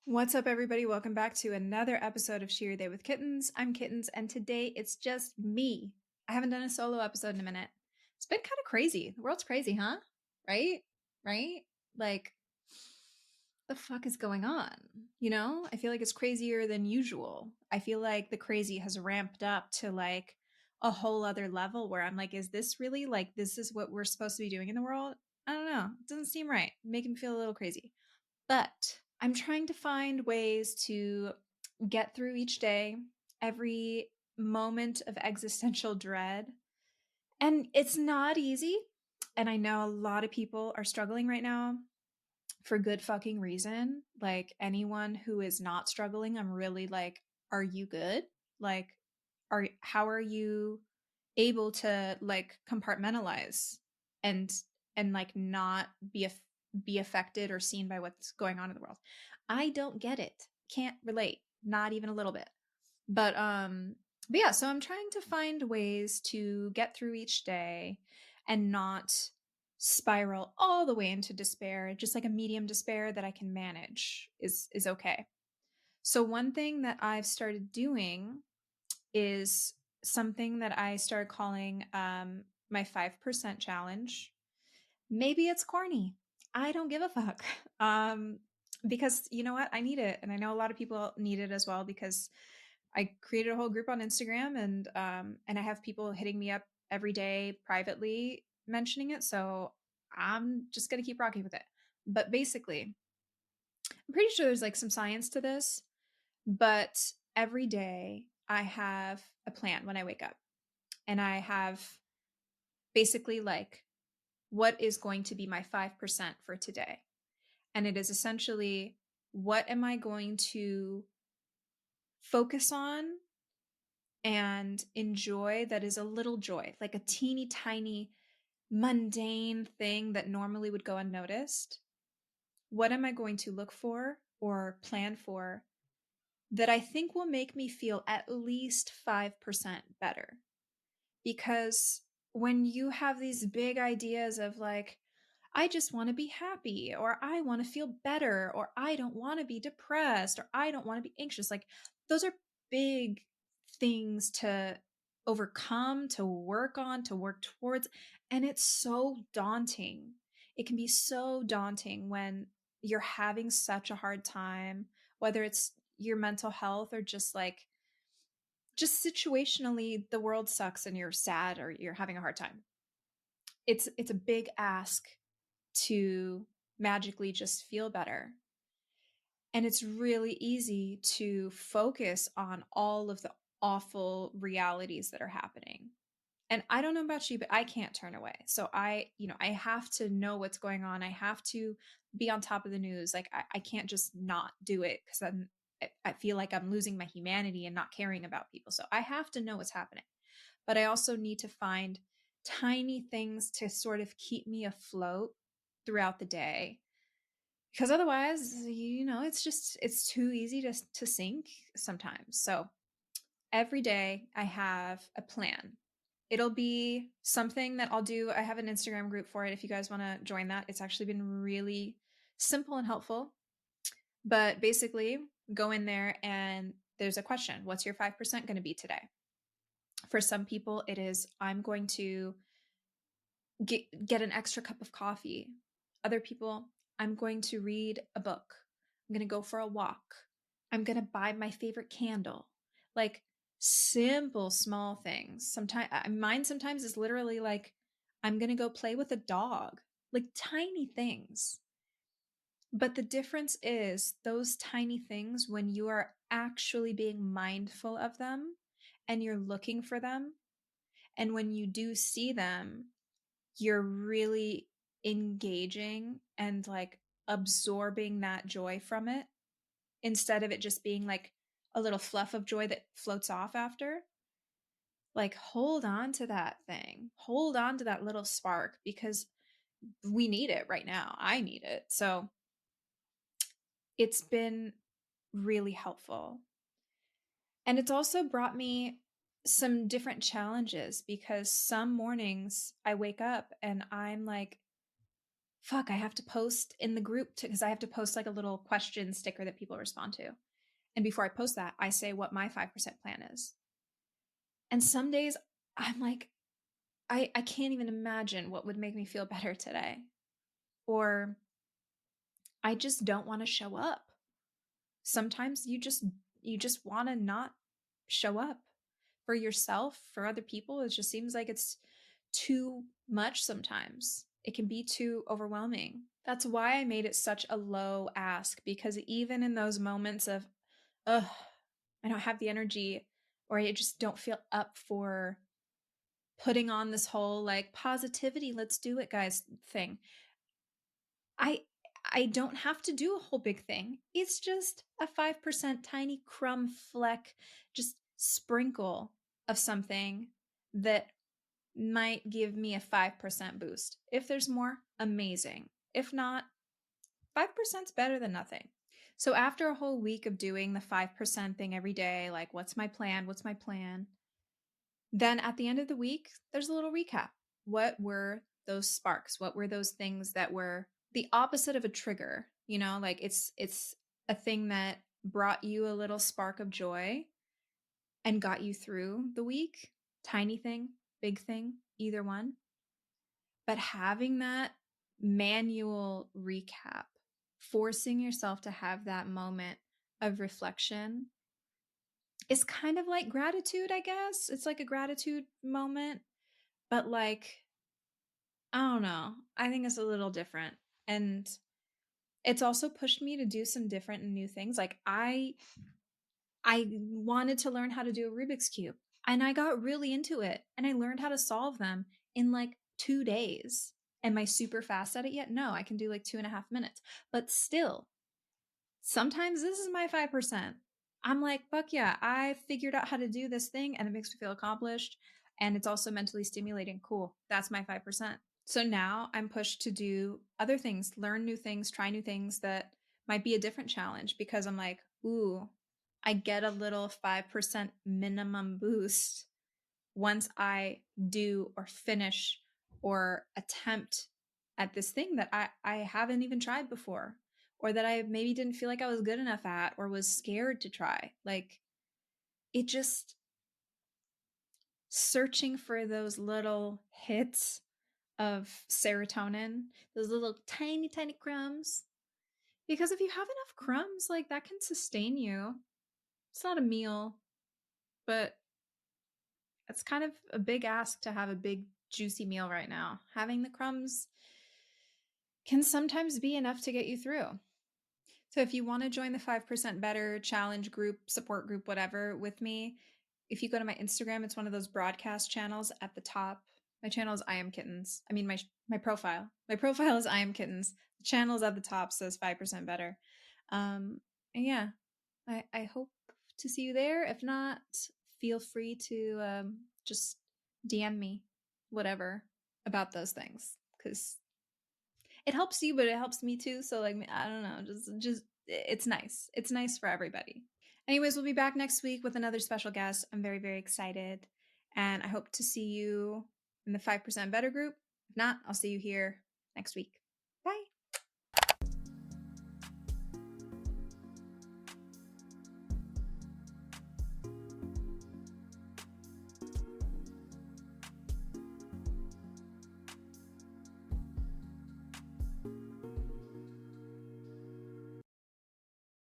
What's up, everybody? Welcome back to another episode of Share Your Day with Kittens. I'm Kittens, and today it's just me. I haven't done a solo episode in a minute. It's been kind of crazy. The world's crazy, huh? Right? Right? Like, the fuck is going on? I feel like it's crazier than usual. I feel like the crazy has ramped up to like a whole other level where I'm like, is this really like this is what we're supposed to be doing in the world? I don't know. It doesn't seem right. Making me feel a little crazy. But I'm trying to find ways to get through each day, every moment of existential dread. And it's not easy. And I know a lot of people are struggling right now for good fucking reason. Like anyone who is not struggling, I'm really like, are you good? Like, how are you able to like compartmentalize and like not be affected or seen by what's going on in the world? I don't get it. Can't relate, not even a little bit. But yeah, so I'm trying to find ways to get through each day and not spiral all the way into despair. Just like a medium despair that I can manage is okay. So one thing that I've started doing is something that I started calling my 5% challenge. Maybe it's corny. I don't give a fuck. Because you know what? I need it. And I know a lot of people need it as well because I created a whole group on Instagram and I have people hitting me up every day privately mentioning it. So I'm just gonna keep rocking with it. But basically, I'm pretty sure there's like some science to this, but every day I have a plan when I wake up. And I have basically like what is going to be my 5% for today. And it is essentially what am I going to focus on and enjoy that is a little joy, like a teeny tiny mundane thing that normally would go unnoticed. What am I going to look for or plan for that I think will make me feel at least 5% better? Because when you have these big ideas of like, I just want to be happy, or I want to feel better, or I don't want to be depressed, or I don't want to be anxious, like those are big things to overcome, to work on, to work towards. And it's so daunting. It can be so daunting when you're having such a hard time, whether it's your mental health or just situationally the world sucks and you're sad or you're having a hard time. It's a big ask to magically just feel better. And it's really easy to focus on all of the awful realities that are happening. And I don't know about you, but I can't turn away. So I have to know what's going on. I have to be on top of the news. Like I can't just not do it because I feel like I'm losing my humanity and not caring about people. So I have to know what's happening. But I also need to find tiny things to sort of keep me afloat throughout the day. Because otherwise, it's too easy to sink sometimes. So every day I have a plan. It'll be something that I'll do. I have an Instagram group for it if you guys want to join that. It's actually been really simple and helpful. But basically, go in there and there's a question. What's your 5% going to be today? For some people, it is I'm going to get an extra cup of coffee. Other people, I'm going to read a book. I'm going to go for a walk. I'm going to buy my favorite candle. Like simple, small things. Sometimes mine sometimes is literally like, I'm going to go play with a dog, like tiny things. But the difference is those tiny things, when you are actually being mindful of them and you're looking for them, and when you do see them, you're really engaging and like absorbing that joy from it instead of it just being like a little fluff of joy that floats off after. Like, hold on to that thing, hold on to that little spark because we need it right now. I need it. So it's been really helpful. And it's also brought me some different challenges because some mornings I wake up and I'm like, fuck, I have to post in the group because I have to post like a little question sticker that people respond to. And before I post that, I say what my 5% plan is. And some days I'm like, I can't even imagine what would make me feel better today. Or I just don't want to show up. Sometimes you just want to not show up for yourself, for other people. It just seems like it's too much sometimes. It can be too overwhelming. That's why I made it such a low ask, because even in those moments of, ugh, I don't have the energy, or I just don't feel up for putting on this whole like positivity, let's do it, guys thing. I I don't have to do a whole big thing. It's just a 5% tiny crumb fleck, just sprinkle of something that might give me a 5% boost. If there's more, amazing. If not, 5% is better than nothing. So after a whole week of doing the 5% thing every day, like what's my plan? What's my plan? Then at the end of the week, there's a little recap. What were those sparks? What were those things that were the opposite of a trigger? You know, like it's a thing that brought you a little spark of joy and got you through the week. Tiny thing, big thing, either one. But having that manual recap, forcing yourself to have that moment of reflection is kind of like gratitude, I guess. It's like a gratitude moment, but like, I don't know. I think it's a little different. And it's also pushed me to do some different and new things. Like I wanted to learn how to do a Rubik's Cube, and I got really into it, and I learned how to solve them in like 2 days. Am I super fast at it yet? No, I can do like 2.5 minutes. But still, sometimes this is my 5%. I'm like, fuck yeah, I figured out how to do this thing and it makes me feel accomplished. And it's also mentally stimulating. Cool. That's my 5%. So now I'm pushed to do other things, learn new things, try new things that might be a different challenge, because I'm like, ooh, I get a little 5% minimum boost once I do or finish or attempt at this thing that I haven't even tried before, or that I maybe didn't feel like I was good enough at, or was scared to try. Like, it just, searching for those little hits of serotonin, those little tiny, tiny crumbs. Because if you have enough crumbs, like that can sustain you. It's not a meal, but it's kind of a big ask to have a big, juicy meal right now. Having the crumbs can sometimes be enough to get you through. So if you want to join the 5% Better challenge group, support group, whatever with me, if you go to my Instagram, it's one of those broadcast channels at the top. My channel is I Am Kittens. I mean, my profile. My profile is I Am Kittens. The channel is at the top, says 5% Better. And yeah, I hope to see you there. If not, feel free to just DM me, whatever, about those things, because it helps you, but it helps me too. So like, I don't know, just it's nice. It's nice for everybody. Anyways, we'll be back next week with another special guest. I'm very, very excited. And I hope to see you in the 5% Better group. If not, I'll see you here next week.